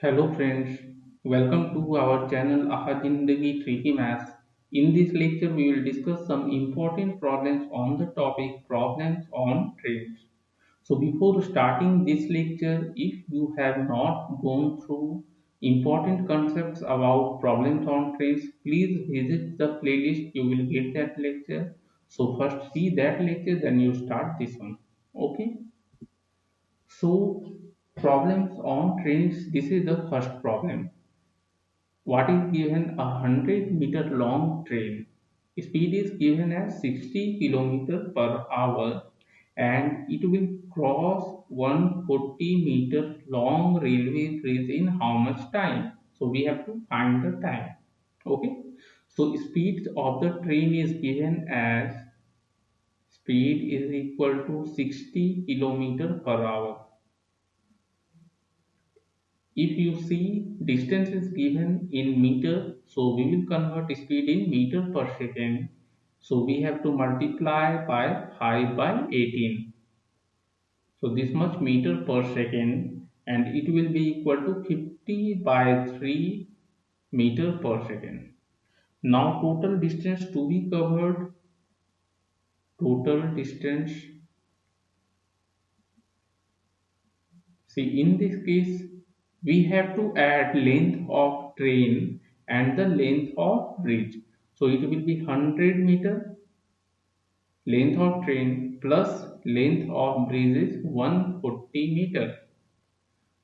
Hello friends, welcome to our channel Aha Zindagi Tricky Maths. In this lecture, we will discuss some important problems on the topic problems on trains. So before starting this lecture, if you have not gone through important concepts about problems on trains, please visit the playlist. You will get that lecture. So first see that lecture, then you start this one. Okay. So problems on trains. This is the first problem. What is given? 100-meter long train. Speed is given as 60 kilometer per hour and it will cross 140-meter long railway bridge in how much time? So we have to find the time. Okay. So speed of the train is given as speed is equal to 60 kilometer per hour. If you see distance is given in meter, so we will convert speed in meter per second. So we have to multiply by 5 by 18. So this much meter per second and it will be equal to 50 by 3 meter per second. Now total distance to be covered, total distance. See, in this case, we have to add length of train and the length of bridge. So it will be 100-meter length of train plus length of bridge is 140 meter.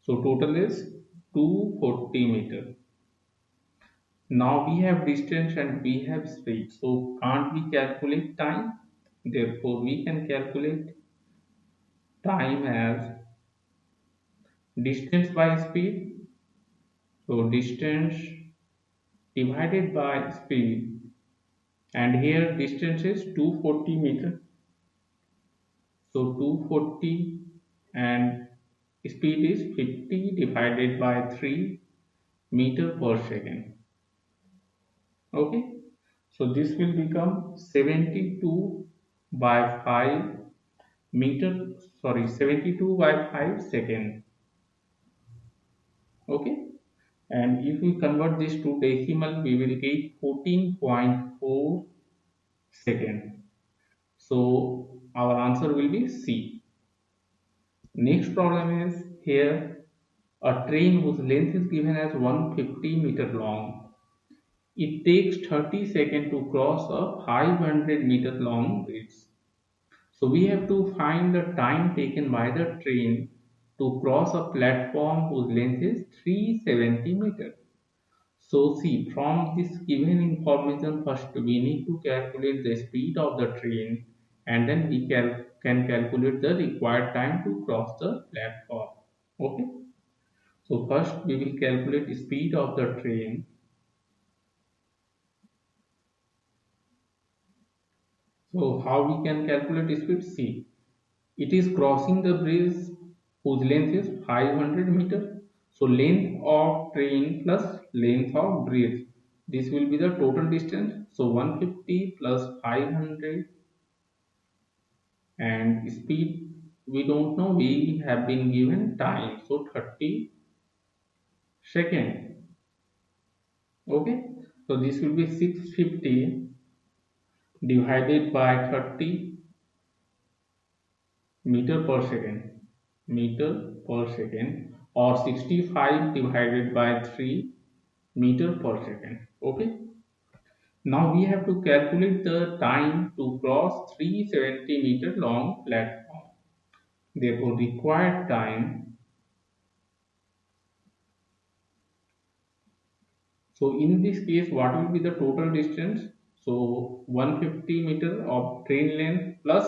So total is 240 meter. Now we have distance and we have speed. So can't we calculate time? Therefore we can calculate time as distance by speed. So distance divided by speed, and here distance is 240 meter, so 240 and speed is 50 divided by 3 meter per second. Okay, so this will become 72 by 5 meter, sorry, 72 by 5 second. Okay, and if we convert this to decimal we will get 14.4 second. So our answer will be C. Next problem is here a train whose length is given as 150-meter long. It takes 30 seconds to cross a 500-meter long bridge. So we have to find the time taken by the train to cross a platform whose length is 370 meters. So see, from this given information, first we need to calculate the speed of the train and then we can calculate the required time to cross the platform. Okay. So first we will calculate speed of the train. So how we can calculate speed? See, it is crossing the bridge whose length is 500 meter. So length of train plus length of bridge. This will be the total distance. So 150 plus 500 and speed we don't know. We have been given time. So 30 second. Okay. So this will be 650 divided by 30 meter per second, meter per second, or 65 divided by 3 meter per second. Okay, now we have to calculate the time to cross 370-meter long platform. Therefore required time, so in this case what will be the total distance? So 150 meter of train length plus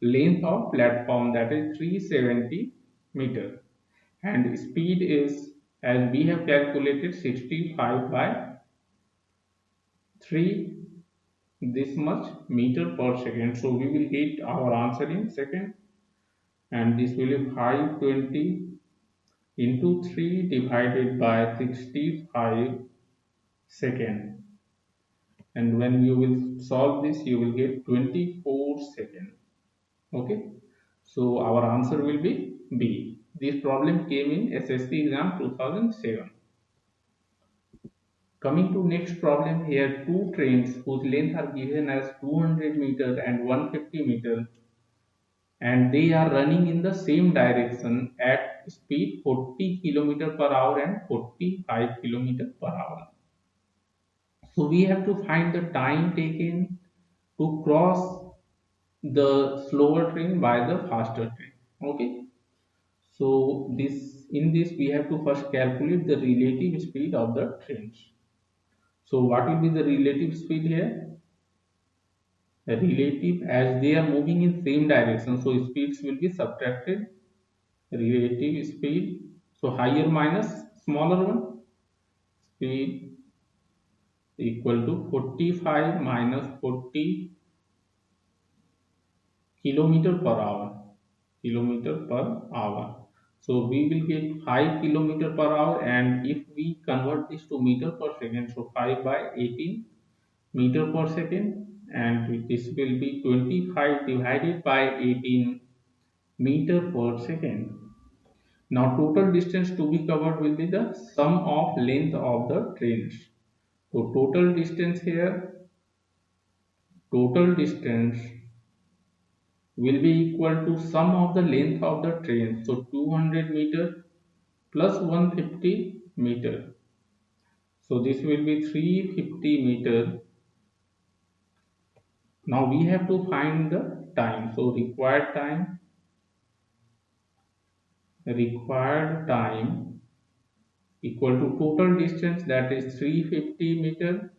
length of platform, that is 370 meter, and speed is, as we have calculated, 65 by 3 this much meter per second. So we will get our answer in second, and this will be 520 into 3 divided by 65 second, and when you will solve this you will get 24 second. Okay, so our answer will be B. This problem came in SSC exam 2007. Coming to next problem here, two trains whose length are given as 200 meter and 150 meter, and they are running in the same direction at speed 40 kilometer per hour and 45 kilometer per hour. So we have to find the time taken to cross the slower train by the faster train. Okay. So this we have to first calculate the relative speed of the trains. So what will be the relative speed here? The relative, as they are moving in same direction, so speeds will be subtracted. Relative speed, so higher minus smaller one, speed equal to 45 minus 40 kilometer per hour. Kilometer per hour. So we will get 5 kilometer per hour, and if we convert this to meter per second, so 5 by 18 meter per second, and this will be 25 divided by 18 meter per second. Now total distance to be covered will be the sum of length of the trains. So total distance will be equal to sum of the length of the train. So 200 meter plus 150 meter. So this will be 350 meter. Now we have to find the time. So required time equal to total distance, that is 350 meter,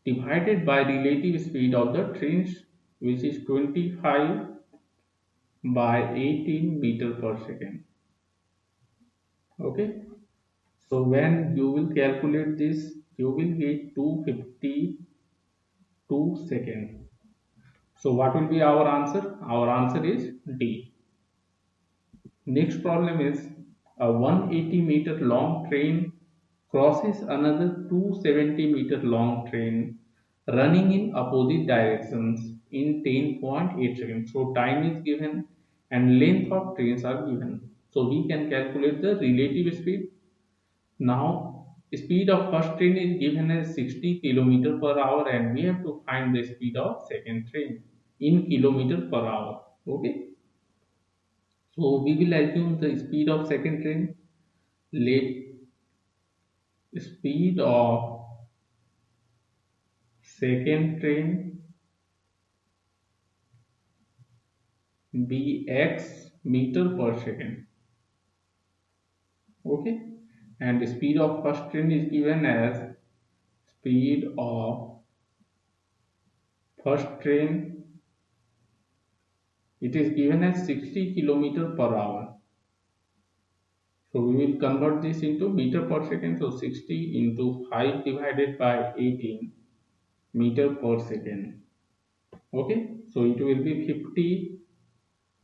divided by relative speed of the trains, which is 25 by 18 meter per second. Okay. So when you will calculate this, you will get 252 seconds. So what will be our answer? Our answer is D. Next problem is a 180 meter long train crosses another 270 meter long train running in opposite directions in 10.8 seconds. So time is given and length of trains are given. So we can calculate the relative speed. Now speed of first train is given as 60 kilometer per hour, and we have to find the speed of second train in kilometer per hour. Okay. So we will assume the speed of second train. Let speed of second train be x meter per second. Okay. And the speed of first train is given as speed of first train. It is given as 60 kilometer per hour. So we will convert this into meter per second. So 60 into 5 divided by 18 meter per second. Okay. So it will be 50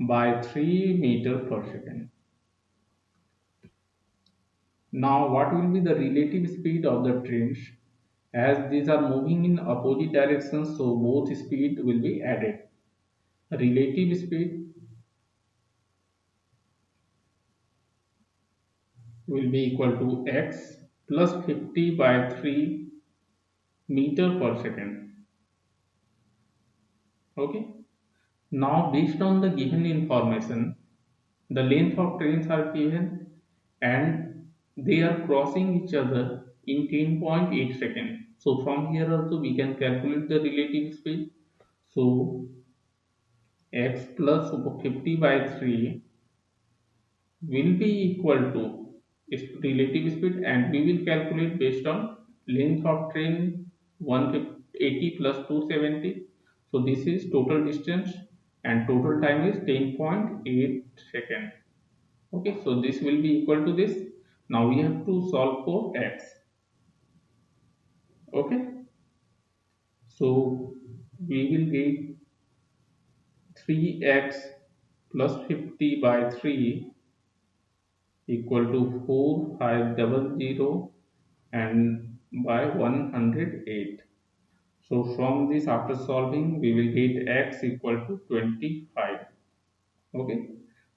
by 3 meter per second. Now what will be the relative speed of the trains? As these are moving in opposite directions, so both speed will be added. Relative speed will be equal to x plus 50 by 3 meter per second. Okay. Now based on the given information, the length of trains are given and they are crossing each other in 10.8 seconds. So from here also we can calculate the relative speed. So x plus 50 by 3 will be equal to its relative speed, and we will calculate based on length of train 180 plus 270. So this is total distance and total time is 10.8 seconds. Okay, so this will be equal to this. Now we have to solve for x. Okay, so we will get 3x plus 50 by 3 equal to 4500 and by 108. So from this, after solving, we will get x equal to 25. Okay.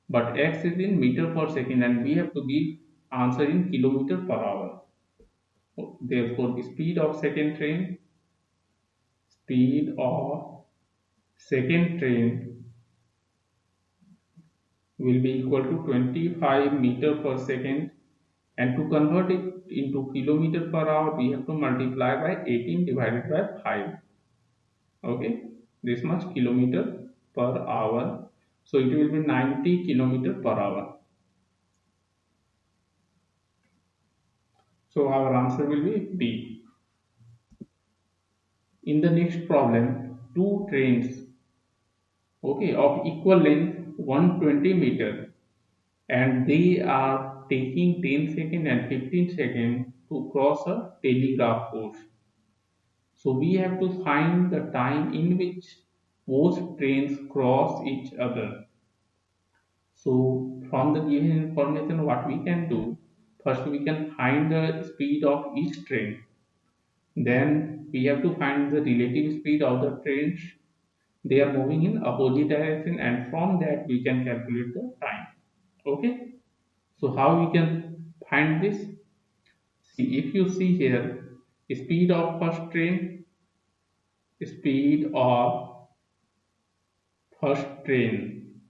but x is in meter per second and we have to give answer in kilometer per hour. Therefore, the speed of second train will be equal to 25 meter per second, and to convert it into kilometer per hour we have to multiply by 18 divided by 5. Okay, this much kilometer per hour, so it will be 90 kilometer per hour. So our answer will be B. In the next problem, two trains, okay, of equal length 120 meter, and they are taking 10 seconds and 15 seconds to cross a telegraph post. So we have to find the time in which both trains cross each other. So from the given information, what we can do, first we can find the speed of each train. Then we have to find the relative speed of the trains. They are moving in opposite direction, and from that we can calculate the time. Okay. So how we can find this? See, if you see here, speed of first train, speed of first train.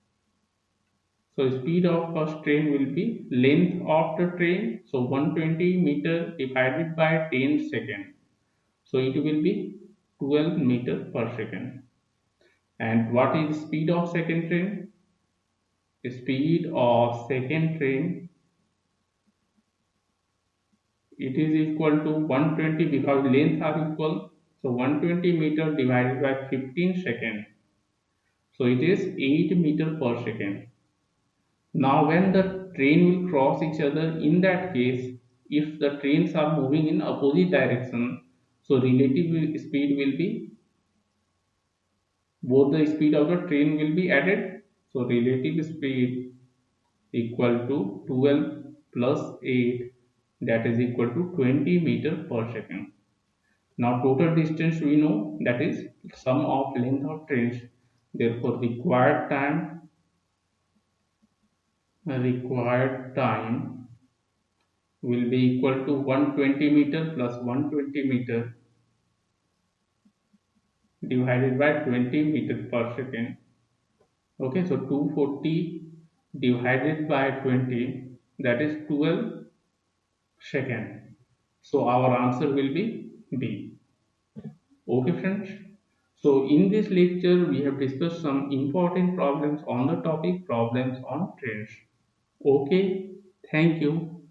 So speed of first train will be length of the train. So 120 meter divided by 10 second. So it will be 12 meter per second. And what is speed of second train? Speed of second train, it is equal to 120 because lengths are equal. So 120 meter divided by 15 second. So it is 8 meter per second. Now when the train will cross each other, in that case, if the trains are moving in opposite direction, so relative speed will be, both the speed of the train will be added. So relative speed equal to 12 plus 8, that is equal to 20 meter per second. Now total distance we know, that is sum of length of trains. Therefore required time will be equal to 120 meter plus 120 meter divided by 20 meter per second. Okay, so 240 divided by 20, that is 12 second. So our answer will be B. Okay friends. So in this lecture we have discussed some important problems on the topic problems on trains. Okay, thank you.